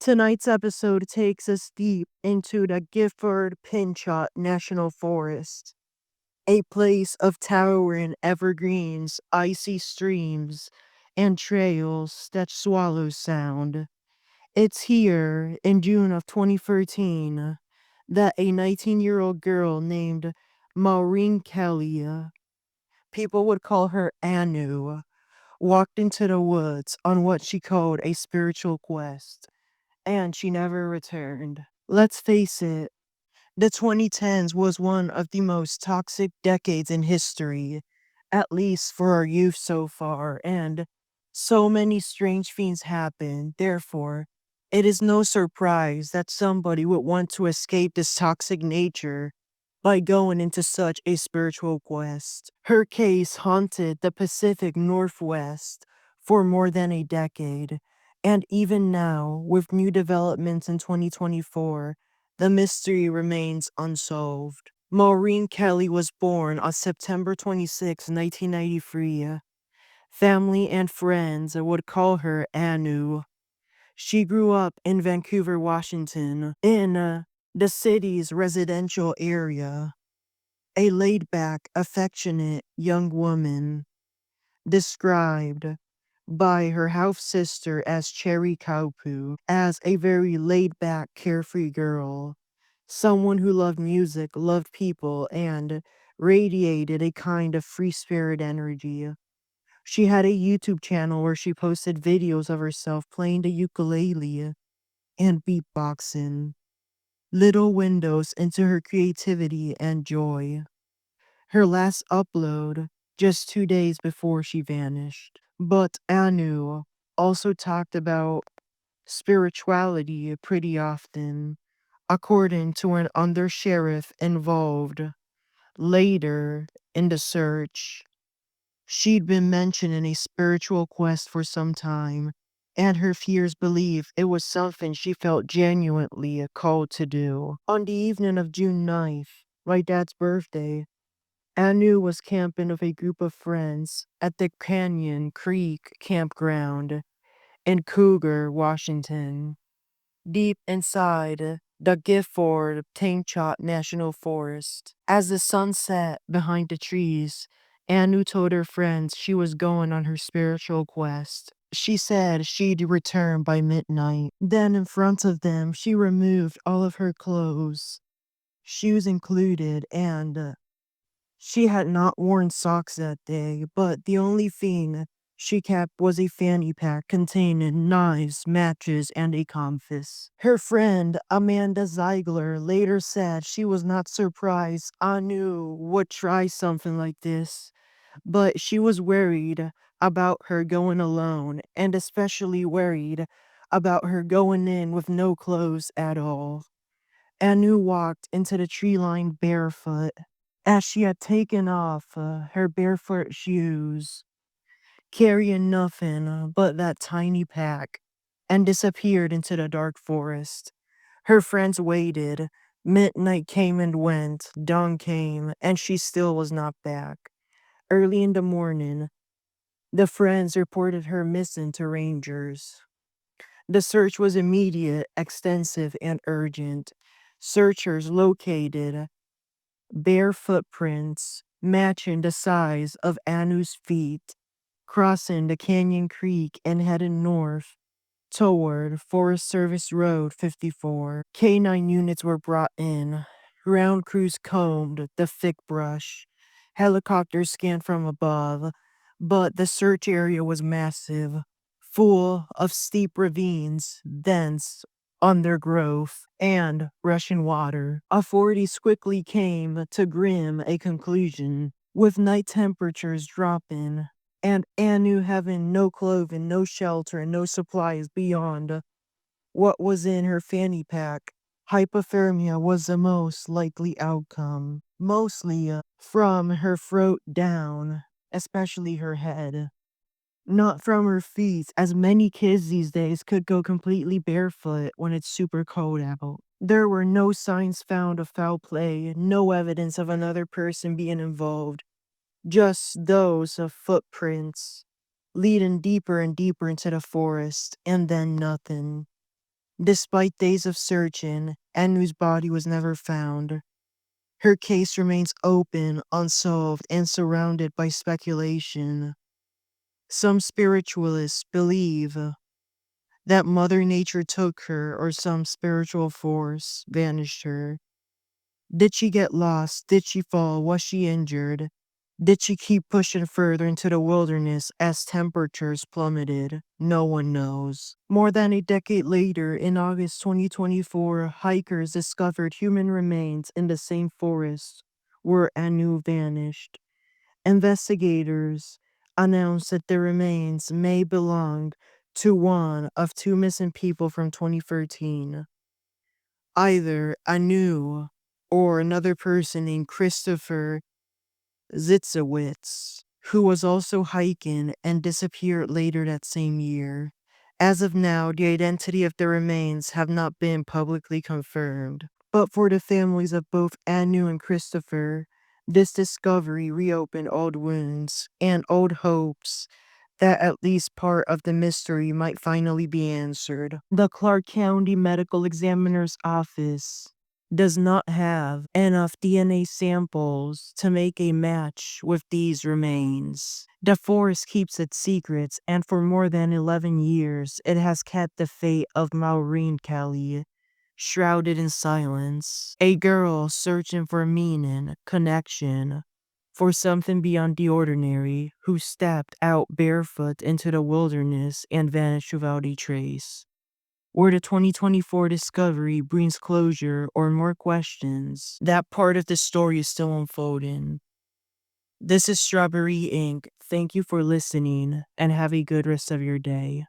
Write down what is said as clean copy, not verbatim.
Tonight's episode takes us deep into the Gifford Pinchot National Forest, a place of towering evergreens, icy streams, and trails that swallow sound. It's here in June of 2013 that a 19-year-old girl named Maureen Kelly, people would call her Anu, walked into the woods on what she called a spiritual quest, and she never returned. Let's face it, the 2010s was one of the most toxic decades in history, at least for our youth so far, and so many strange things happened. Therefore, it is no surprise that somebody would want to escape this toxic nature by going into such a spiritual quest. Her case haunted the Pacific Northwest for more than a decade, and even now, with new developments in 2024, the mystery remains unsolved. Maureen Kelly was born on September 26, 1993. Family and friends would call her Anu. She grew up in Vancouver, Washington, in the city's residential area. A laid back, affectionate young woman, described by her half sister as Cherry Kaupu, as a very laid back, carefree girl. Someone who loved music, loved people, and radiated a kind of free spirit energy. She had a YouTube channel where she posted videos of herself playing the ukulele and beatboxing, little windows into her creativity and joy. Her last upload just 2 days before she vanished. But Anu also talked about spirituality pretty often, according to an undersheriff involved later in the search. She'd been mentioning a spiritual quest for some time, and her fears believed it was something she felt genuinely called to do. On the evening of June 9th, my dad's birthday, Anu was camping with a group of friends at the Canyon Creek Campground in Cougar, Washington, deep inside the Gifford Pinchot National Forest. As the sun set behind the trees, Anu told her friends she was going on her spiritual quest. She said she'd return by midnight. Then, in front of them, she removed all of her clothes, shoes included, and she had not worn socks that day, but the only thing she kept was a fanny pack containing knives, matches, and a compass. Her friend, Amanda Ziegler, later said she was not surprised Anu would try something like this, but she was worried about her going alone, and especially worried about her going in with no clothes at all. Anu walked into the tree line barefoot, as she had taken off her barefoot shoes, carrying nothing but that tiny pack, and disappeared into the dark forest. Her friends waited. Midnight came and went, dawn came, and she still was not back. Early in the morning, the friends reported her missing to rangers. The search was immediate, extensive, and urgent. Searchers located bare footprints matching the size of Anu's feet, crossing the Canyon Creek and heading north toward Forest Service Road 54. K9 units were brought in. Ground crews combed the thick brush. Helicopters scanned from above, but the search area was massive, full of steep ravines, dense undergrowth, and rushing water. Authorities quickly came to grim a conclusion, with night temperatures dropping and Anu having no clothing, no shelter, and no supplies beyond what was in her fanny pack. Hypothermia was the most likely outcome, mostly from her throat down, especially her head. Not from her feet, as many kids these days could go completely barefoot when it's super cold out. There were no signs found of foul play, no evidence of another person being involved, just those of footprints leading deeper and deeper into the forest, and then nothing. Despite days of searching, Anu's body was never found. Her case remains open, unsolved, and surrounded by speculation. Some spiritualists believe that Mother Nature took her or some spiritual force vanished her. Did she get lost? Did she fall? Was she injured? Did she keep pushing further into the wilderness as temperatures plummeted? No one knows. More than a decade later, in August 2024, hikers discovered human remains in the same forest where Anu vanished. Investigators announced that the remains may belong to one of two missing people from 2013, either Anu or another person named Christopher Zitzowitz, who was also hiking and disappeared later that same year. As of now, the identity of the remains have not been publicly confirmed. But for the families of both Anu and Christopher, this discovery reopened old wounds and old hopes that at least part of the mystery might finally be answered. The Clark County Medical Examiner's Office does not have enough DNA samples to make a match with these remains. The forest keeps its secrets, and for more than 11 years, it has kept the fate of Maureen Kelly shrouded in silence. A girl searching for meaning, connection, for something beyond the ordinary, who stepped out barefoot into the wilderness and vanished without a trace. Where the 2024 discovery brings closure or more questions, that part of the story is still unfolding. This is Strawberry Inc. Thank you for listening and have a good rest of your day.